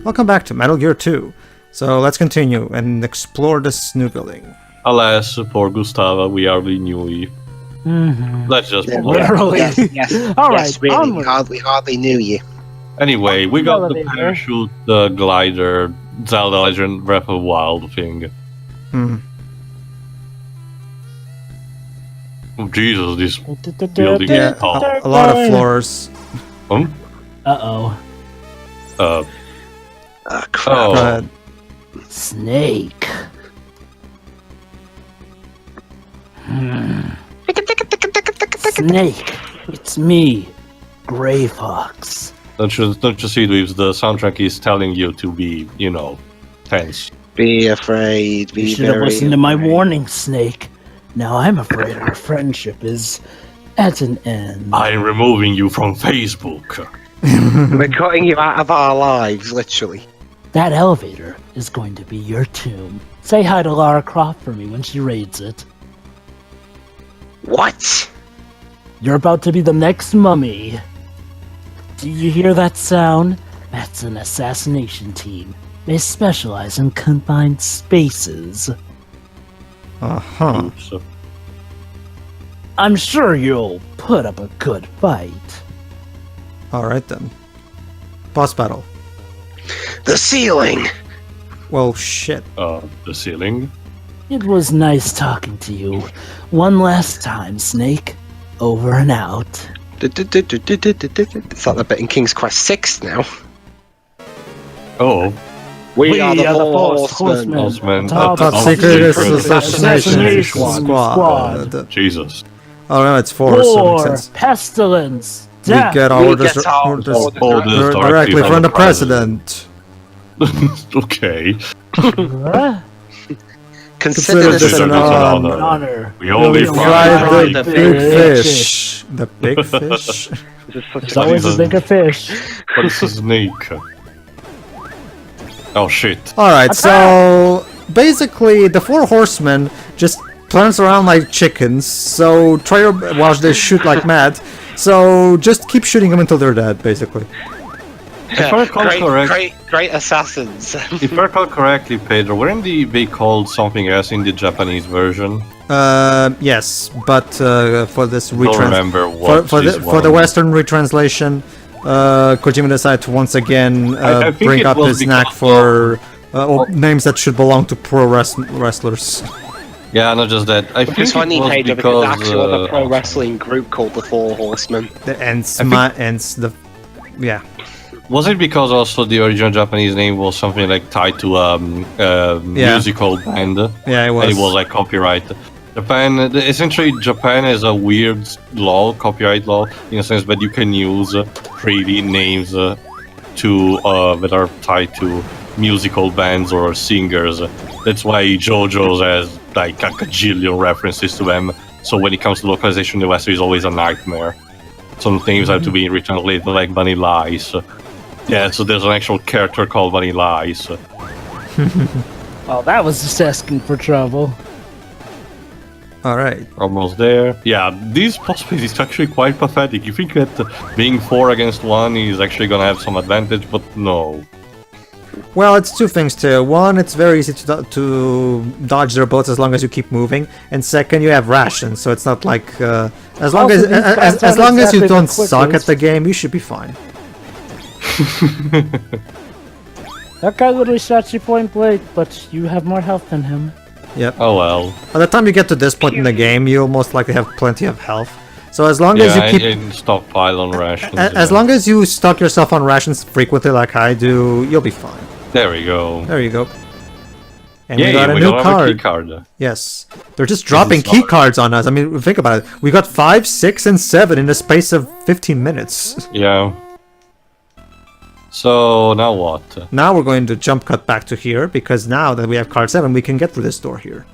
Welcome back to Metal Gear 2. So let's continue and explore this new building. Alas, poor Gustava, we hardly knew you. Let's just move on. Literally. Yes. All Yes, right, really. onward. We hardly knew you. Anyway, we got the Elevator. parachute, the glider, Zelda Legend Breath of the Wild thing. Oh, Jesus, this building Yeah, is tall. a lot of floors. Uh-oh. Oh, crap. Go Oh, ahead. Snake. Snake. It's me, Grey Fox. don't you see, Dweebs, the soundtrack is telling you to be, tense. Be afraid. Be You should have very listened to my afraid. warning, Snake. Now I'm afraid our friendship is at an end. I'm removing you from Facebook. We're cutting you out of our lives, literally. That elevator is going to be your tomb. Say hi to Lara Croft for me when she raids it. What? You're about to be the next mummy. Do you hear that sound? That's an assassination team. They specialize in confined spaces. Uh-huh. Oops. I'm sure you'll put up a good fight. Alright then. Boss battle. The ceiling! Well, shit. The ceiling. It was nice talking to you. One last time, Snake. Over and out. It's like the bit in King's Quest 6 now. Oh, We are the four horsemen. Horsemen. Top Top secret assassination squad. Jesus. Oh no, it's 4, so it War, makes sense. pestilence, We death. get our We orders, get our orders orders directly from the president. Okay. Huh? Consider this this an an honor. An honor. We only We'll Fry fry the the big fish. fish. The big fish? This is such There's a always a bigger fish. What's a snake? Oh shit. Alright, so basically the 4 horsemen just prance around like chickens, so try your while they shoot like mad. So just keep shooting them until they're dead, basically. If I recall great assassins. If I recall correctly, Pedro, weren't they called something else in the Japanese version? Yes, but for this I don't remember what for the Western retranslation, Kojima decided to once again I think bring it up was his knack because for names that should belong to pro wrestlers. Yeah, not just that. I think It's funny, it was Pedro, because because there's actually a pro wrestling group called the Four Horsemen. Yeah. was it because also the original Japanese name was something like tied to musical band? Yeah, it was. And it was like copyright. Essentially, Japan has a weird law, copyright law, in a sense that you can use freely names that are tied to musical bands or singers. That's why JoJo's has like a gajillion references to them. So when it comes to localization in the West, it's always a nightmare. Some things have to be retranslated like Vanilla Ice. Yeah, so there's an actual character called Vanilla Ice. Well, that was just asking for trouble. Alright. Almost there. Yeah, this boss fight is actually quite pathetic. You think that being 4 against 1 is actually gonna have some advantage, but no. Well, it's two things too. One, it's very easy to dodge their bullets as long as you keep moving, and second, you have rations, so it's not like as long Also, as long as you exactly don't the quickest. suck at the game, you should be fine. That guy literally shot you point blank, but you have more health than him. Yep. Oh well. By the time you get to this point in the game, you'll most likely have plenty of health. So as long as Yeah, you keep and stockpile on rations. as long as you stock yourself on rations frequently, like I do, you'll be fine. There we go. There you go. And Yeah, we got a we new got card. a key card. Yes, they're just dropping key cards on us. I mean, think about it. We got 5, 6, and 7 in the space of 15 minutes. Yeah. So now what? Now we're going to jump cut back to here, because now that we have card 7, we can get through this door here.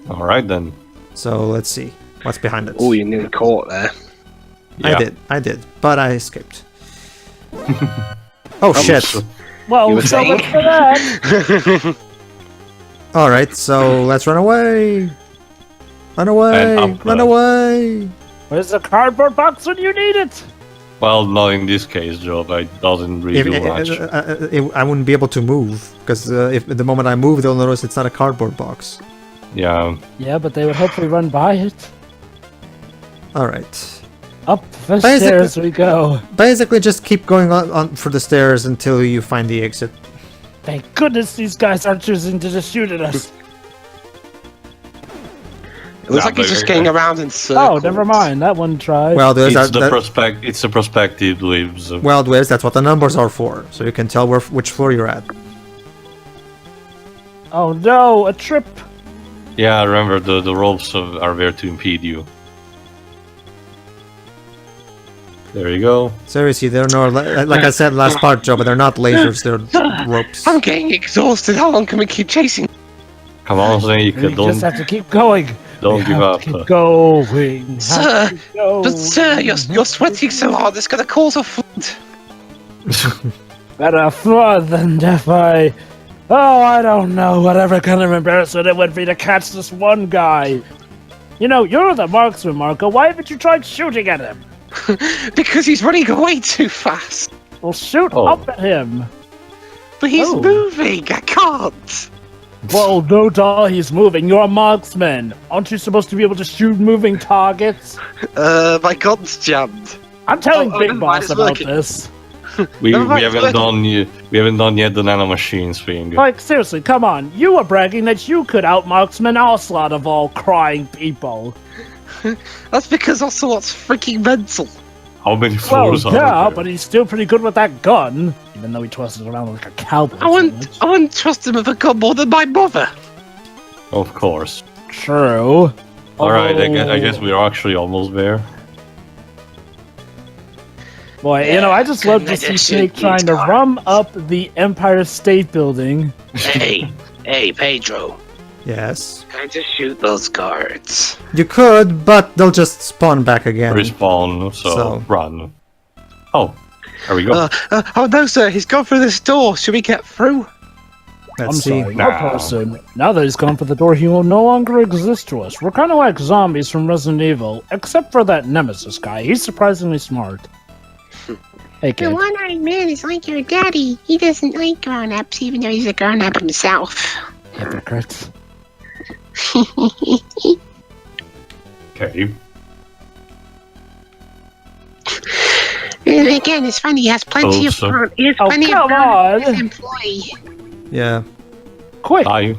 Alright then. So let's see what's behind it. Oh, you nearly caught there. Yeah. I did, but I escaped. Oh shit! Well, You were so saying? much for that. Alright, so let's run away! Run away! And up, Run away! Where's the cardboard box when you need it? Well, not in this case, Joe, but it doesn't really do much. I wouldn't be able to move, because if the moment I move, they'll notice it's not a cardboard box. Yeah. Yeah, but they would hopefully run by it. Alright. Up the Basically- stairs we go. Basically, just keep going on for the stairs until you find the exit. Thank goodness these guys aren't choosing to just shoot at us. It looks Yeah, like he's but- just getting around in circles. Oh, never mind. That one tried. Well, there's It's that, it's the perspective lives. well, Dwiz, that's what the numbers are for, so you can tell which floor you're at. Oh no, a trip. Yeah, remember the ropes are there to impede you. There you go. Seriously, they're no, like I said last part, Joe, but they're not lasers, they're ropes. I'm getting exhausted. How long can we keep chasing? Come on, Snake, We just have to keep going. don't We give have up. to keep going. Sir, Have to go. But sir, you're sweating so hard, it's gonna cause a flood. Better flood than defy. Oh, I don't know. Whatever kind of embarrassment it would be to catch this one guy. You know, you're the marksman, Marco. Why haven't you tried shooting at him? Because he's running away too fast. Well, shoot Oh. up at him. But he's Oh. moving. I can't. Well, no duh, he's moving. You're a marksman. Aren't you supposed to be able to shoot moving targets? My gun's jammed. I'm telling Oh, Big never mind, Boss it's about working. this. We Never mind, it's haven't working. we haven't done yet the nanomachines thing. Like, seriously, come on. You were bragging that you could out-marksman Ocelot of all crying people. That's because Ocelot's freaking mental. How many Well, floors are yeah, there? but he's still pretty good with that gun. Even though he twists it around like a cowboy. I wouldn't trust him with a gun more than my mother. Of course. True. Alright, I Oh. guess we're actually almost there. Boy, you know, I just love to Let see us Snake shoot trying these to guys. rum up the Empire State Building. Hey, Pedro. Yes. Can I just shoot those guards? You could, but they'll just spawn back again. Respawn, so run. Oh, there we go. Oh no, sir, he's gone through this door. Should we get through? Let's I'm see. sorry, no Nah. person. Now that he's gone for the door, he will no longer exist to us. We're kind of like zombies from Resident Evil, except for that Nemesis guy. He's surprisingly smart. Hey, The kid. one-eyed man is like your daddy. He doesn't like grown-ups, even though he's a grown-up himself. Hypocrite. Okay. And again, it's funny. He has plenty Oh, of he has Oh, plenty come of grown-ups on. as employee. Yeah. Quick! Bye.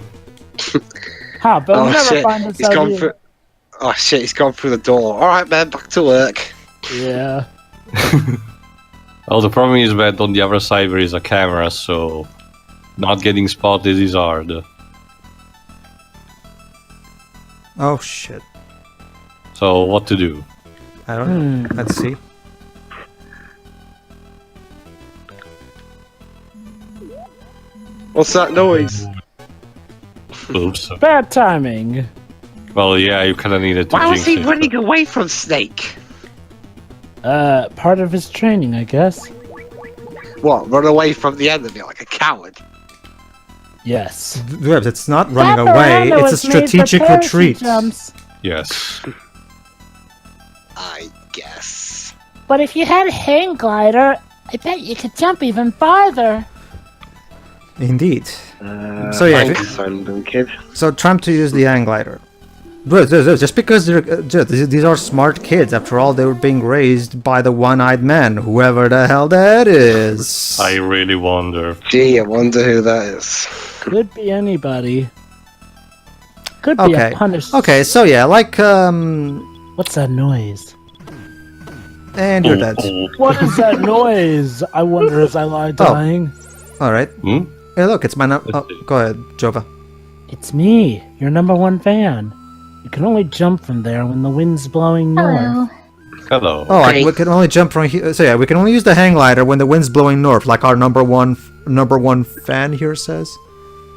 Ha, but Oh we'll never shit, find this he's out gone here. through. Oh shit, he's gone through the door. All right, man, back to work. Yeah. Well, the problem is that on the other side there is a camera, so not getting spotted is hard. Oh shit. So what to do? I don't know. Let's see. What's that noise? Oops. Bad timing. Well, yeah, you kind of needed to Why was jinx he it. running away from Snake? Part of his training, I guess. What? Run away from the enemy like a coward? Yes. Dwebs, it's not running away, it's a strategic retreat. Yes. I guess. But if you had a hang glider, I bet you could jump even farther. Indeed. So yeah, Thanks, random kid. so try to use the hang glider. Just because these are smart kids, after all, they were being raised by the one-eyed man, whoever the hell that is. I really wonder. Gee, I wonder who that is. Could be anybody. Could be Okay. a punished. Okay, so yeah, like What's that noise? and you're dead. What is that noise? I wonder as I lie dying. All right. Hmm? Hey, look, it's my Let's see. go ahead, Jova. It's me, your number one fan. You can only jump from there when the wind's blowing north. Hello. Hello. Oh, Okay. we can only jump from here. So yeah, we can only use the hang glider when the wind's blowing north, like our number one fan here says.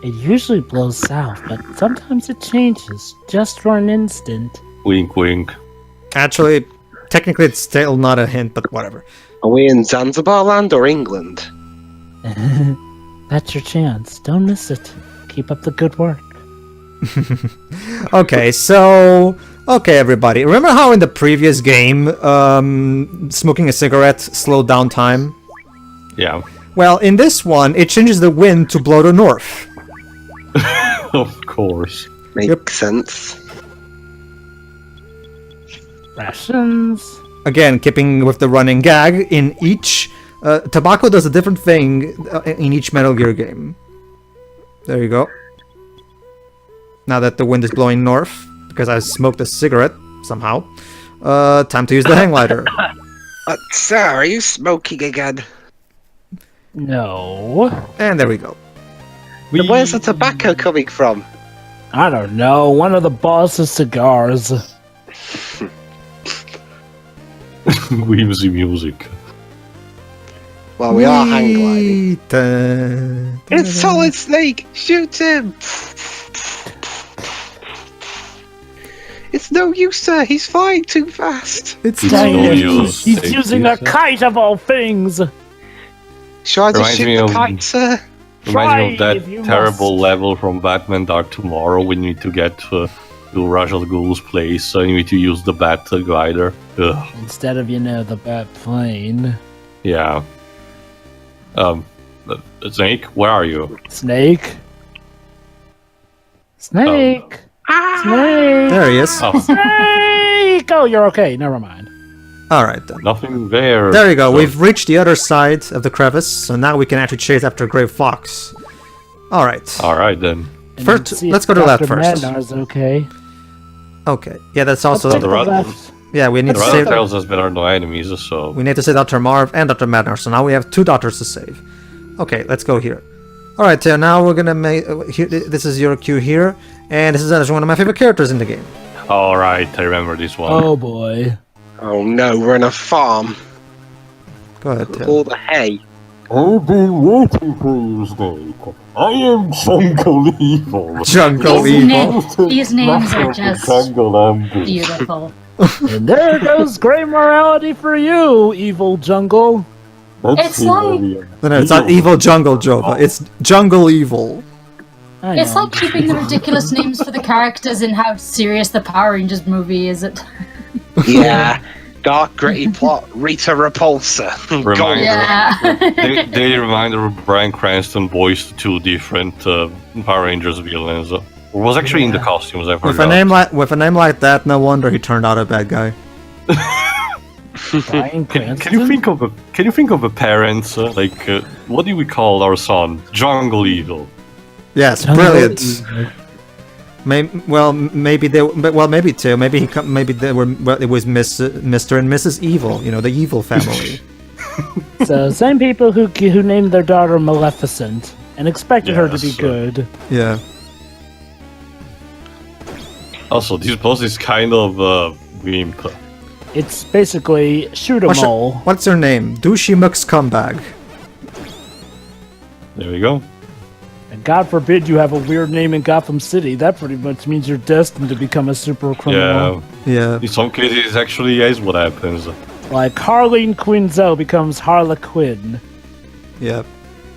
It usually blows south, but sometimes it changes, just for an instant. Wink, wink. Actually, technically, it's still not a hint, but whatever. Are we in Zanzibar land or England? That's your chance. Don't miss it. Keep up the good work. Okay, so Okay, everybody. Remember how in the previous game, smoking a cigarette slowed down time? Yeah. Well, in this one, it changes the wind to blow to north. Of course. Makes sense. Rations. Again, keeping with the running gag, in each... tobacco does a different thing in each Metal Gear game. There you go. Now that the wind is blowing north, because I smoked a cigarette, somehow, time to use the hang lighter. Sir, are you smoking again? No. And there we go. Then where's the tobacco coming from? I don't know. One of the boss's cigars. Whimsy music. Well, we are hang gliding. Dun, dun, It's Solid Snake! Shoot him! It's no use, sir. He's flying too fast. It's It's Dang no it. use. He's using a kite of all things. Shall I just Reminds me shoot the of- kite, sir? Reminds me Try of if you that terrible must. level from Batman Dark Tomorrow when you need to get to Raj al Ghul's place, so you need to use the Bat glider. Ugh. Instead of, the bat plane. Yeah. Snake, where are you? Snake. Snake. Ah! Snake. There he is. Oh, Snake. Oh, you're okay. Never mind. Alright then. nothing there. There you go, So- we've reached the other side of the crevice, so now we can actually chase after Grey Fox. Alright. Alright then. And First, see if let's go to that Dr. first. Madnar's okay. Okay. Yeah, that's also... Let's take the the rod- left. Yeah, we need The to rather save... tells us there are no enemies, so... We need to save Dr. Marv and Dr. Madnar, so now we have 2 doctors to save. Okay, let's go here. Alright, now we're gonna make... this is your cue here, and this is actually one of my favorite characters in the game. Alright, I remember this one. Oh boy. Oh no, we're in a farm. Go ahead, With Tim. all the hay. I've been waiting for you, Snake. I am Jungle Evil. Jungle These Evil. These names are just beautiful. And there goes great morality for you, evil jungle. It's like- No, it's not Evil Jungle Jova, it's Jungle Evil. I It's know. like keeping the ridiculous names for the characters in how serious the Power Rangers movie is. It. Yeah. Dark, gritty plot. Rita Repulsa. Reminder. Gold. Yeah. They remind of Bryan Cranston voiced 2 different Power Rangers villains. Or was actually in the costumes, I forgot. With a name like that, no wonder he turned out a bad guy. Bryan Can you Cranston? think of a parents what do we call our son? Jungle Evil. Yes, Jungle brilliant. Evil. Maybe they, well, maybe 2. Maybe they were. Well, it was Mr. and Mrs. Evil. The evil family. So same people who named their daughter Maleficent and expected her to be Yes. good. Yeah. Also, this boss is kind of wimp. It's basically shoot 'em all. What's her name? Douchey McScumbag. There we go. And God forbid you have a weird name in Gotham City. That pretty much means you're destined to become a super criminal. Yeah. Yeah. In some cases, actually, is what happens. Like Harleen Quinzel becomes Harlequin. Yeah.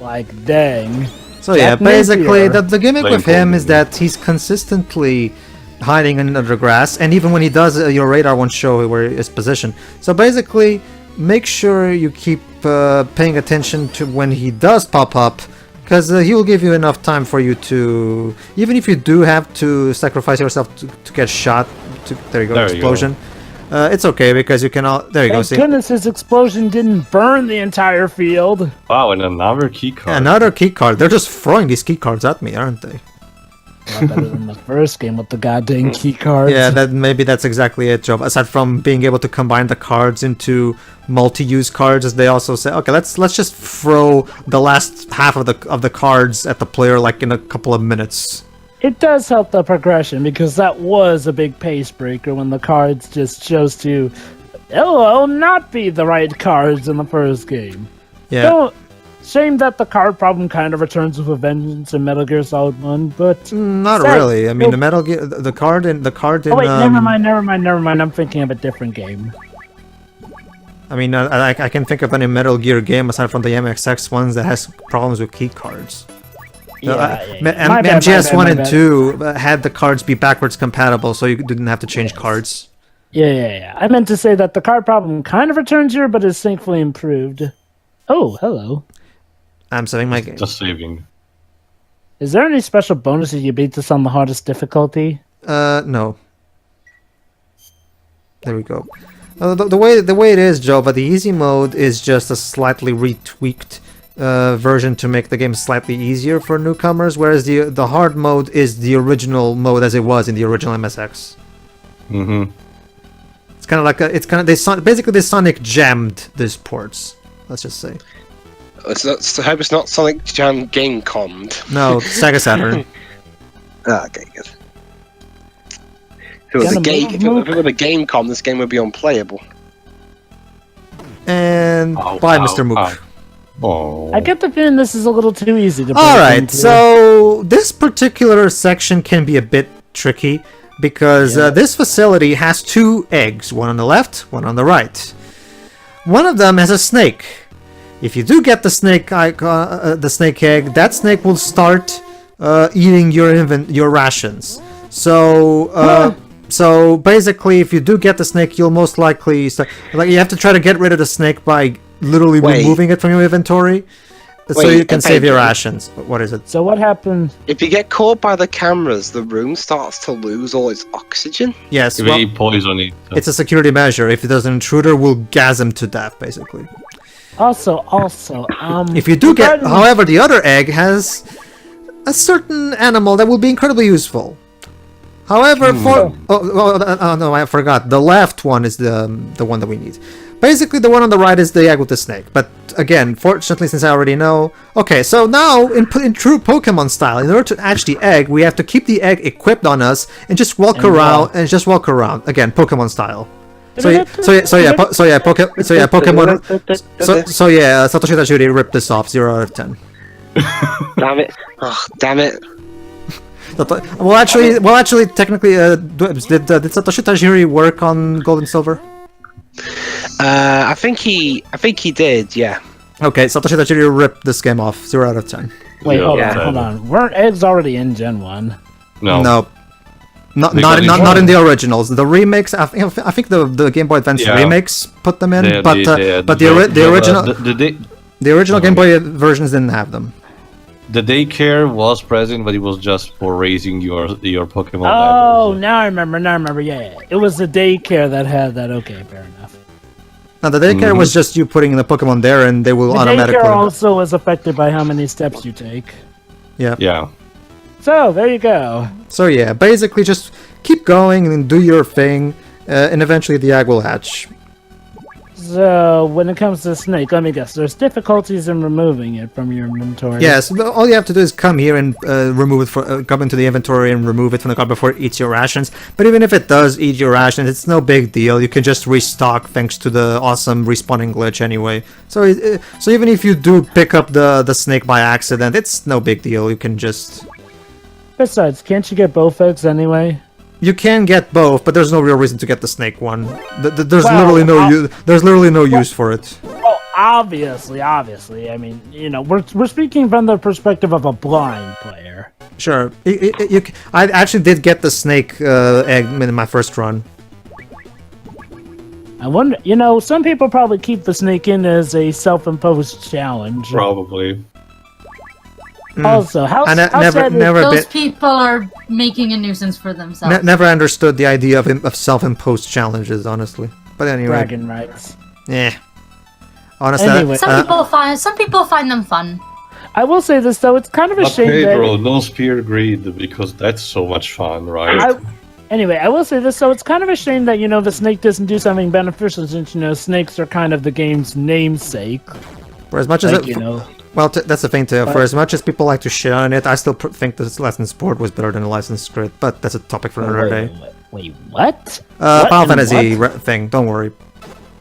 Like, dang. So yeah, Jack basically Napier. the gimmick with Blame him is Colby. that he's consistently hiding under the grass, and even when he does, your radar won't show where his position. So basically, make sure you keep paying attention to when he does pop up, because he will give you enough time for you to, even if you do have to sacrifice yourself to get shot. There you go, There you go. explosion. It's okay because you can all. There you go. Thank See, goodness his explosion didn't burn the entire field. Wow, and another key card. another key card. They're just throwing these key cards at me, aren't they? A lot better than the first game with the goddamn key cards. Yeah, that's exactly it, Joe. Aside from being able to combine the cards into multi-use cards, as they also say, okay, let's just throw the last half of the cards at the player like in a couple of minutes. It does help the progression because that was a big pace breaker when the cards just chose to, not be the right cards in the first game. Yeah, So, shame that the card problem kind of returns with a vengeance in Metal Gear Solid 1, but... not Sad. really. I mean, the Metal Gear, the card in Oh wait, never mind. I'm thinking of a different game. I mean, I can think of any Metal Gear game aside from the MXX ones that has problems with key cards. My bad, MGS my 1 bad, and my bad. 2 had the cards be backwards compatible, so you didn't have to change cards. Yeah. I meant to say that the card problem kind of returns here, but is thankfully improved. Oh, hello. I'm saving my game. Just saving. Is there any special bonuses you beat this on the hardest difficulty? No. There we go. The way it is, Joe, but the easy mode is just a slightly retweaked version to make the game slightly easier for newcomers, whereas the hard mode is the original mode as it was in the original MSX. Mm-hmm. It's kind of like basically they Sonic jammed these ports. Let's just say. I hope it's not Sonic Jam Game Commed. No, Sega Saturn. Okay, good. If it were a Game Com, this game would be unplayable. And bye, Mr. Mook. Oh. I get the feeling this is a little too easy to break Alright, into. so this particular section can be a bit tricky because this facility has two eggs, one on the left, one on the right. One of them has a snake. If you do get the snake icon, the snake egg, that snake will start eating your rations. So basically, if you do get the snake, you'll most likely you have to try to get rid of the snake by literally removing it from your inventory, so you can save your rations. What is it? So what happened? If you get caught by the cameras, the room starts to lose all its oxygen. Yes, They poison it. it's a security measure. If there's an intruder, we'll gas him to death, basically. Also, If you do get, regarding- however, the other egg has a certain animal that will be incredibly useful. However, no, I forgot. The left one is the one that we need. Basically, the one on the right is the egg with the snake. But again, fortunately, since I already know. Okay, so now in true Pokemon style, in order to hatch the egg, we have to keep the egg equipped on us and just walk around again, Pokemon style. Pokemon. Satoshi Tajiri ripped this off. 0 out of 10. Damn it! Oh, damn it! Well, actually, technically, did Satoshi Tajiri work on Gold and Silver? I think he did. Yeah. Okay, Satoshi Tajiri ripped this game off. 0 out of 10. Wait, Yeah. hold on. Weren't eggs already in Gen 1? No. Not got in the originals. The remakes, I think the Game Boy Advance remakes put them in, but the original Game Boy versions didn't have them. The daycare was present, but it was just for raising your Pokemon. Oh, levels. now I remember. Yeah. It was the daycare that had that. Okay, fair enough. Now the daycare was just you putting the Pokemon there, and they will The automatically. daycare also is affected by how many steps you take. Yeah. So, there you go. So yeah, basically just keep going and do your thing, and eventually the egg will hatch. So, when it comes to Snake, let me guess, there's difficulties in removing it from your inventory. Yes, all you have to do is come here and remove it. Come into the inventory and remove it from the card before it eats your rations. But even if it does eat your rations, it's no big deal. You can just restock thanks to the awesome respawning glitch anyway. So even if you do pick up the snake by accident, it's no big deal. You can just. Besides, can't you get both eggs anyway? You can get both, but there's no real reason to get the snake one. There's Well, literally no use for it. Well, obviously. I mean, we're speaking from the perspective of a blind player. Sure. I actually did get the snake egg in my first run. I wonder, some people probably keep the snake in as a self-imposed challenge. Probably. Also, how sad is Those people are making a nuisance for themselves. Never understood the idea of self-imposed challenges, honestly. But anyway, bragging rights? Honestly, Anyway. Some people find them fun. I will say this though, it's kind of a But shame Pedro, that. no spear greed, because that's so much fun, right? Anyway, I will say this, so it's kind of a shame that, the snake doesn't do something beneficial since, snakes are kind of the game's namesake. for as much as well, that's the thing too. For as much as people like to shit on it, I still think the licensed sport was better than the licensed script. But that's a topic for another day. Wait, what? Final Fantasy thing. Don't worry.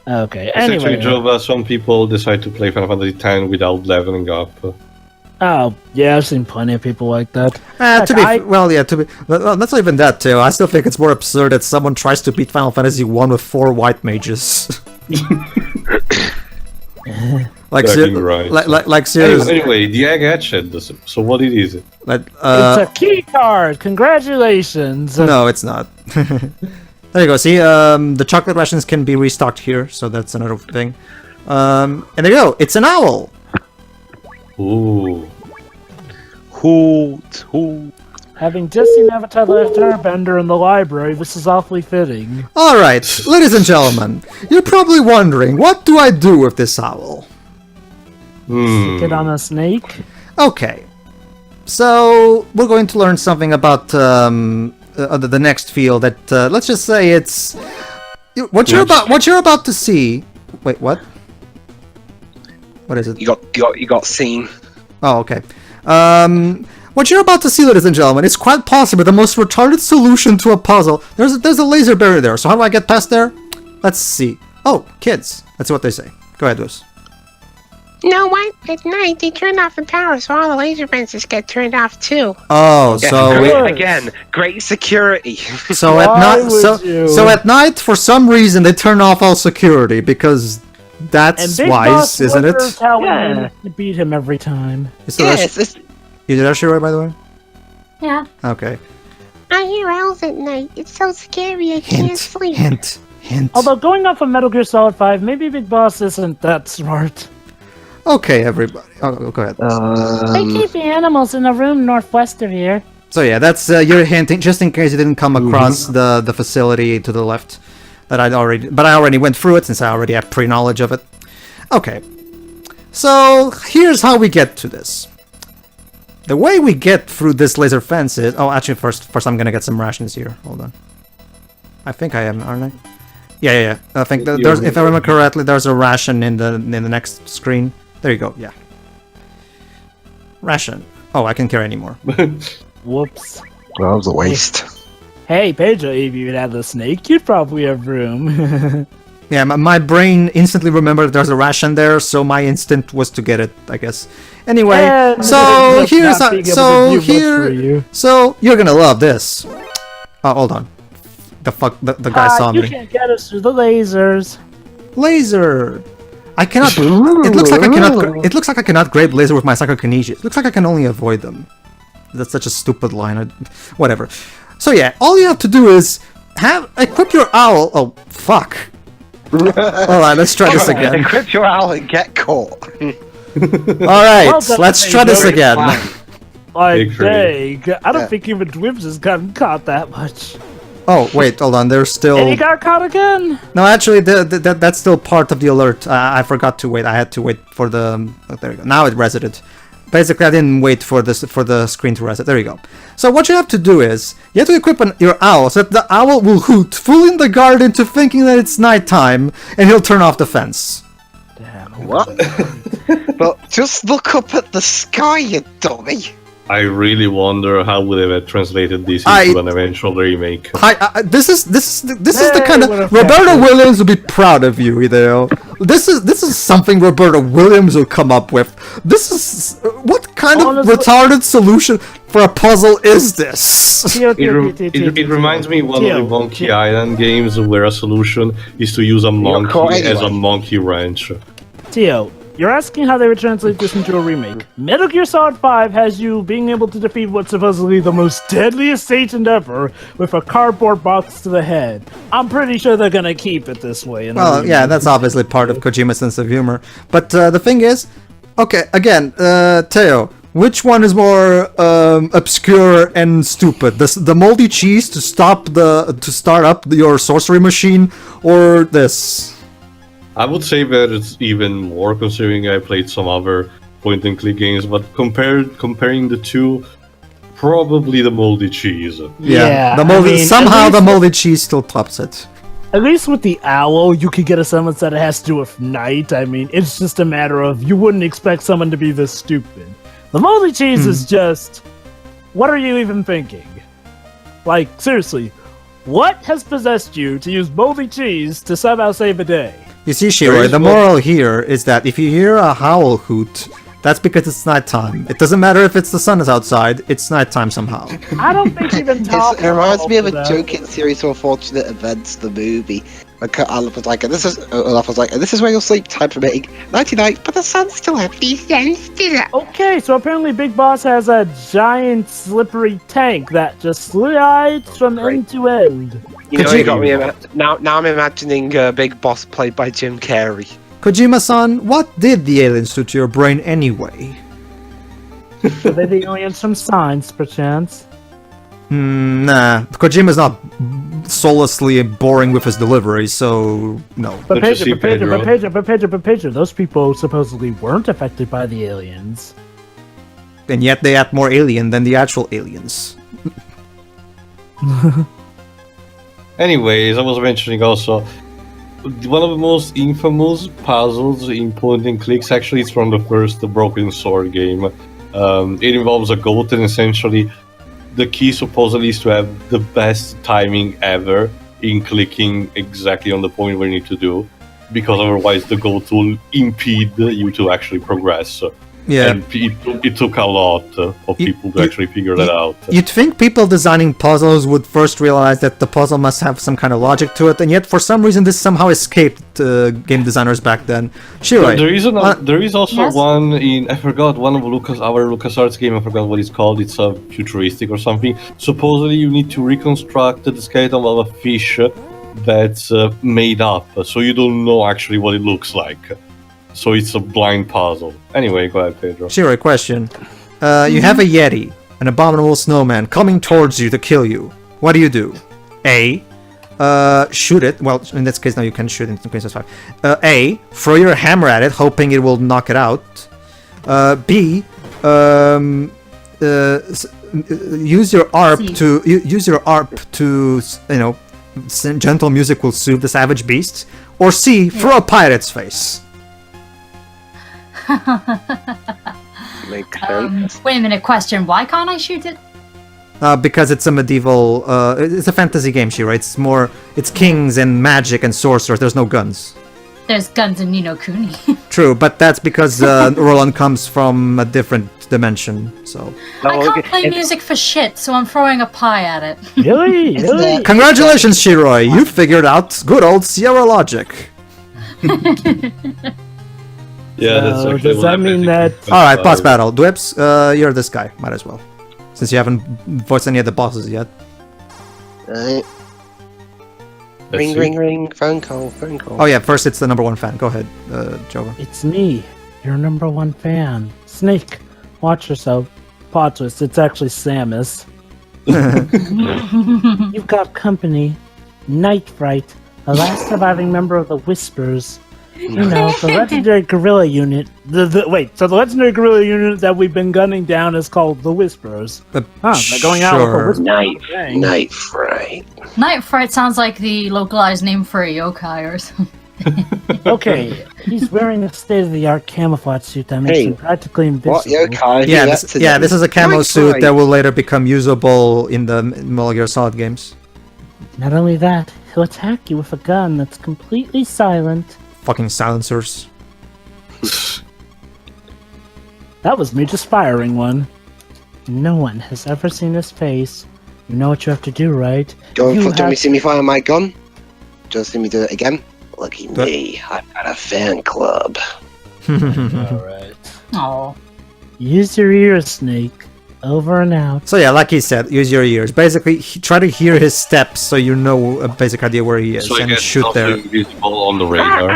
Okay. Essentially, Anyway. some people decide to play Final Fantasy X without leveling up. Oh yeah, I've seen plenty of people like that. Well, that's not even that too. I still think it's more absurd that someone tries to beat Final Fantasy 1 with 4 white mages. Like, Fucking right. like seriously. Anyway, the egg hatched. So what it is? Like, It's a key card. Congratulations. no, it's not. There you go. See, the chocolate rations can be restocked here, so that's another thing. And there you go. It's an owl. Ooh. Hoot, hoot. Having just seen Avatar the Last Airbender in the library, this is awfully fitting. All right, ladies and gentlemen, you're probably wondering, what do I do with this owl? Stick it on a snake? Okay, so we're going to learn something about the next field. That let's just say it's what you're about to see. Wait, what? What is it? You got seen. Oh, okay. What you're about to see, ladies and gentlemen, is quite possibly the most retarded solution to a puzzle. There's a laser barrier there, so how do I get past there? Let's see. Oh, kids. That's what they say. Go ahead, Luce. You know what? At night, they turn off the power, so all the laser fences get turned off too. Oh, Yeah, so great security. so at Why night, would you? so at night, for some reason, they turn off all security because And that's Big wise, Boss isn't it? wonders how we Yeah. managed to beat him every time. Is the Yes, it's, you did Ashi right, by the way? Yeah. Okay. I hear owls at night. It's so scary I can't sleep. Hint. Although going off of Metal Gear Solid 5, maybe Big Boss isn't that smart. Okay, everybody. Oh, go ahead. They keep the animals in a room northwest of here. So yeah, that's your hinting, just in case you didn't come across the facility to the left. But I already went through it since I already have pre-knowledge of it. Okay. So here's how we get to this. The way we get through this laser fence is... Oh, actually, first I'm gonna get some rations here. Hold on. I think I am, aren't I? Yeah. I think there's, if I remember correctly, there's a ration in the next screen. There you go. Yeah. Ration. Oh, I can't carry anymore. Whoops. that was a waste. Hey, Pedro, if you had the snake, you'd probably have room. Yeah, my brain instantly remembered there's a ration there, so my instinct was to get it, I guess. Anyway, And so just here's not being able to do much for you. so you're gonna love this. Oh, hold on. The guy saw You me. can't get us through the lasers. Laser. I cannot. It looks like I cannot. It looks like I cannot grab laser with my psychokinesis. It looks like I can only avoid them. That's such a stupid line. Whatever. So yeah, all you have to do is equip your owl. Oh fuck. Alright, let's try this again. Equip your owl and get caught. Alright, Well done, let's try this Pedro. again. Like, Big tree. dang. I don't think even Dwibs has gotten caught that much. Oh, wait, hold on, there's still... And he got caught again? No, actually, that's still part of the alert. I forgot to wait. I had to wait for the... Oh, there you go. Now it resetted. Basically, I didn't wait for the screen to reset. There you go. So what you have to do is, you have to equip your owl so that the owl will hoot, fooling the guard into thinking that it's nighttime, and he'll turn off the fence. Damn. What? But just look up at the sky, you dummy. I really wonder how would they have translated this into an eventual remake. This is the kind what a of Roberta factor. Williams will be proud of you, Hideo. This is something Roberta Williams will come up with. This is what kind of Honestly- retarded solution for a puzzle is this? It reminds me of one of the Monkey Island games where a solution is to use a monkey caught as a anyway. monkey wrench. Tio, you're asking how they would translate this into a remake. Metal Gear Solid 5 has you being able to defeat what's supposedly the most deadliest Satan ever with a cardboard box to the head. I'm pretty sure they're gonna keep it this way. In the Well, remake. yeah, that's obviously part of Kojima's sense of humor. But the thing is, okay, again, Teo, which one is more obscure and stupid? The moldy cheese to start up your sorcery machine, or this? I would say that it's even more considering I played some other point-and-click games, but comparing the two, probably the moldy cheese. Yeah, the moldy. I mean, somehow at the least- moldy cheese still tops it. At least with the owl, you could get a summons that it has to do with night. I mean, it's just a matter of you wouldn't expect someone to be this stupid. The moldy cheese is just, what are you even thinking? Like, seriously, what has possessed you to use moldy cheese to somehow save a day? You see, There Shiroi, is the one- moral here is that if you hear a howl hoot, that's because it's nighttime. It doesn't matter if the sun is outside, it's nighttime somehow. I don't think even Tom. It reminds me of a that. joke in Series of Unfortunate Events, the movie, Olaf was like, this is where you'll sleep. Time for mating. Nighty night. But the sun's still up. The sun's still up. Okay, so apparently Big Boss has a giant slippery tank that just slides from end to end. You know, you got me. Now I'm imagining Big Boss played by Jim Carrey. Kojima-san, what did the aliens do to your brain anyway? Are they the aliens from Signs, perchance? Nah. Kojima's not soullessly boring with his delivery, so no. But Don't you see, Pedro? Pedro, those people supposedly weren't affected by the aliens. And yet they act more alien than the actual aliens. Anyways, I was mentioning also one of the most infamous puzzles in point and clicks. Actually, it's from the first Broken Sword game. It involves a goat, and essentially, the key supposedly is to have the best timing ever in clicking exactly on the point where you need to do, because otherwise the goat will impede you to actually progress. Yeah. And it took a lot of people to actually figure that out. You'd think people designing puzzles would first realize that the puzzle must have some kind of logic to it, and yet for some reason this somehow escaped game designers back then. Shiroi, There is also Yes? one in, I forgot, one of our LucasArts game, I forgot what it's called, it's a futuristic or something. Supposedly you need to reconstruct the skeleton of a fish that's made up, so you don't know actually what it looks like. So it's a blind puzzle. Anyway, go ahead, Pedro. Shiroi, question. You have a Yeti, an abominable snowman, coming towards you to kill you. What do? A. Shoot it. Well, in this case, now you can shoot it in case it's fine. A. Throw your hammer at it, hoping it will knock it out. B. Use your ARP to gentle music will soothe the savage beast. Or C. Throw a pirate's face. Makes sense. Wait a minute, question. Why can't I shoot it? Because it's a medieval, it's a fantasy game, Shira. It's kings and magic and sorcerers. There's no guns. There's guns in Ni no Kuni. True, but that's because Roland comes from a different dimension, so... I can't play music for shit, so I'm throwing a pie at it. Really? Really? Congratulations, Shiroi! You figured out good old Sierra logic. Yeah, that's So actually does that mean that- Alright, boss battle. Dwips, you're this guy. Might as well. Since you haven't voiced any of the bosses yet. Right. Ring, phone call. Oh yeah, first it's the number one fan. Go ahead, Jova. It's me, your number one fan. Snake, watch yourself. Plot twist, it's actually Samus. You've got company. Night Fright, the last surviving member of the Whispers. You know, the legendary guerrilla unit. So the legendary guerrilla unit that we've been gunning down is called the Whisperers. They're going out with a whisper. Night Fright. Night Fright sounds like the localized name for a yokai or something. Okay, he's wearing a state-of-the-art camouflage suit that makes him practically invisible. What yokai? Yeah, this is a camo Night suit Fright. that will later become usable in the Metal Gear Solid games. Not only that, he'll attack you with a gun that's completely silent. Fucking silencers. That was me just firing one. No one has ever seen his face. You know what you have to do, right? Don't me see me fire my gun. Just see me do it again. Lucky me, I've got a fan club. Alright. Oh. Use your ears, Snake. Over and out. So yeah, like he said, use your ears. Basically, try to hear his steps so you know a basic idea where he is, So and it gets shoot there. invisible on the radar.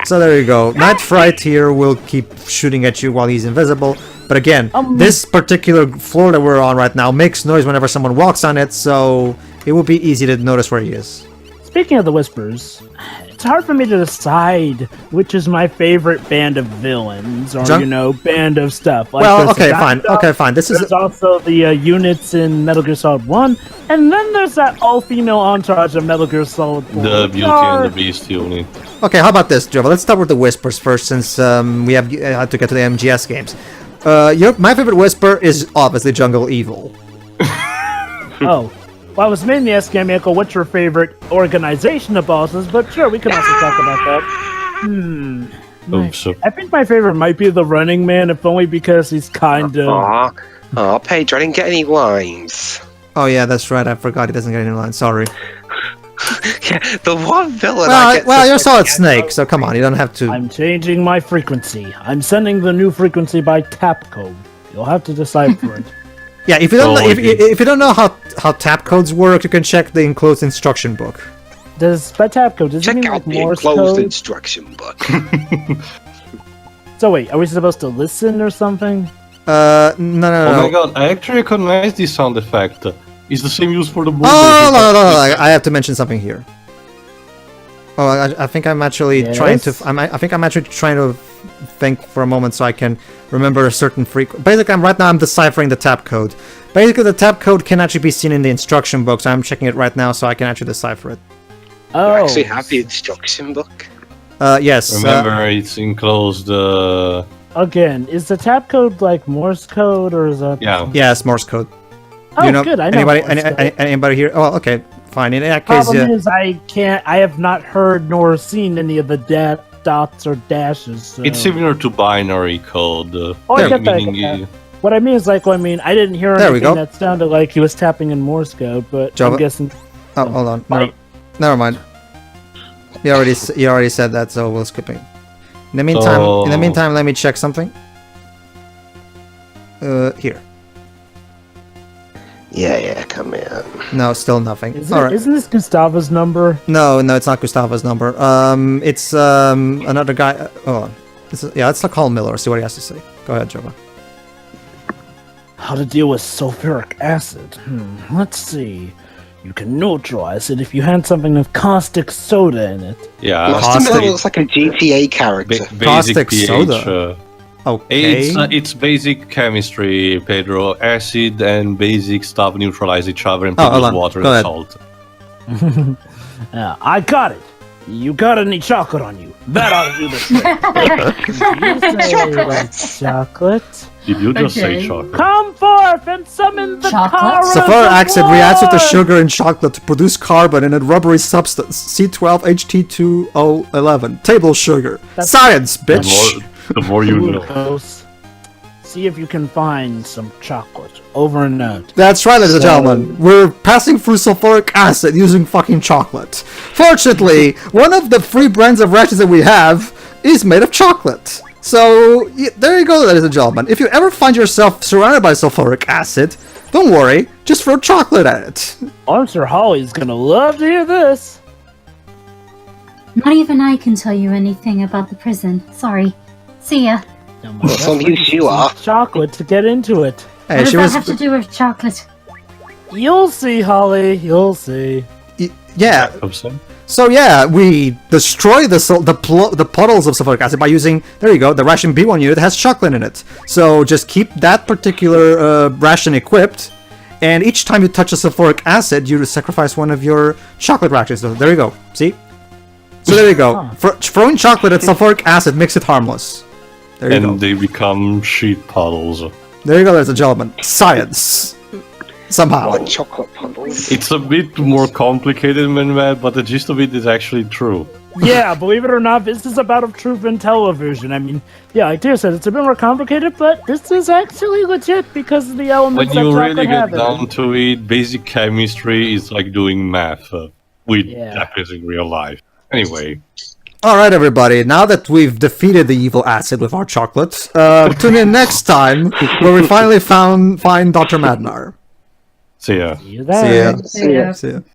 So there you go. Night Fright here will keep shooting at you while he's invisible. But again, this particular floor that we're on right now makes noise whenever someone walks on it, so it will be easy to notice where he is. Speaking of the Whispers, it's hard for me to decide which is my favorite band of villains, or band of stuff. Like Well, there's okay, that fine. stuff, Okay, fine. This is There's also the units in Metal Gear Solid 1, and then there's that all-female entourage of Metal Gear Solid 4. The Beauty and the Beast unit. okay. How about this, Jova? Let's start with the Whispers first, since we have had to get to the MGS games. My favorite Whisper is obviously Jungle Evil. Oh. Well, I was mainly asking Echo, what's your favorite organization of bosses, but sure, we can also talk about that. I think my favorite might be the Running Man, if only because he's kind of... Pedro, I didn't get any lines. Oh yeah, that's right. I forgot he doesn't get any lines. Sorry. the one villain I Well, get well, you're Solid suspected Snake, so come on, you don't have to. I'm changing my frequency. I'm sending the new frequency by tap code. You'll have to decipher it. Yeah, if you don't know, Oh, if you don't know how tap codes work, you can check the enclosed instruction book. Does by tap code, does it Check mean out like the Morse enclosed code? instruction book. So wait, are we supposed to listen or something? No. Oh my god, I actually recognize this sound effect. It's the same use for the movie. Oh, no, I have to mention something here. Oh, I think I'm actually trying to. Yes? I think I'm actually trying to think for a moment so I can remember a certain frequency. Basically, right now I'm deciphering the tap code. Basically, the tap code can actually be seen in the instruction book, so I'm checking it right now so I can actually decipher it. Oh, You actually have the instruction book. Yes. Remember, it's enclosed. again, is the tap code like Morse code or is that? Yeah. Yes, Morse code. Oh, You know, good. I know. anybody, Morse code. anybody here? Oh, okay, fine. In that case, Problem is, I have not heard nor seen any of the dots or dashes. So. It's similar to binary code. Oh, I get that, I meaning get that. What I mean is, like, I didn't hear There we anything go. that sounded like he was tapping in Morse code, but Java. I'm guessing. oh, hold on. Right. Never mind. You already said that, so we'll skip it. In the meantime, let me check something. Here. Yeah, come in. No, still nothing. Isn't this Gustavo's number? No, it's not Gustavo's number. It's another guy. Let's call Miller. See what he has to say. Go ahead, Jova. How to deal with sulfuric acid? Let's see. You can neutralize it if you had something with caustic soda in it. Yeah. Master Miller looks like a GTA character. Basic Caustic pH. soda. Okay. It's basic chemistry, Pedro. Acid and basic stuff neutralize each other and hold produce on. water Go and ahead. salt. I got it. You got any chocolate on you? That ought to do the trick. You say chocolate? Did you just say Okay. chocolate? Come forth and summon the Chocolate? chorus Sulfuric of acid reacts with the war! sugar in chocolate to produce carbon in a rubbery substance. C12H2O11. Table sugar. That's- Science, bitch. The more you know. Glucose. See if you can find some chocolate. Over and out. That's right, ladies and gentlemen. We're passing through sulfuric acid using fucking chocolate. Fortunately, one of the free brands of rations that we have is made of chocolate. So, there you go, ladies and gentlemen. If you ever find yourself surrounded by sulfuric acid, don't worry, just throw chocolate at it. I'm sure Holly's gonna love to hear this. Not even I can tell you anything about the prison. Sorry. See ya. Some use you are. Chocolate to get into it. Hey, What does she that was. have to do with chocolate? You'll see, Holly. You'll see. Yeah. Upset? So yeah, we destroy the puddles of sulfuric acid by using, there you go, the ration B1 unit has chocolate in it. So just keep that particular ration equipped, and each time you touch a sulfuric acid, you sacrifice one of your chocolate rations. So there you go. See? So there you go. Throwing chocolate at sulfuric acid makes it harmless. There you go. And they become sheet puddles. There you go, ladies and gentlemen. Science. Somehow. One chocolate puddles. It's a bit more complicated than that, but the gist of it is actually true. Yeah, believe it or not, this is about of truth in television. I mean, yeah, like Dear said, it's a bit more complicated, but this is actually legit because of the elements When you that really chocolate get have in down it. to it, basic chemistry is like doing math with Yeah. happens in real life. Anyway, Alright everybody, now that we've defeated the evil acid with our chocolate, tune in next time where we finally find Dr. Madnar. see ya. See you there. See ya. Yeah. See ya.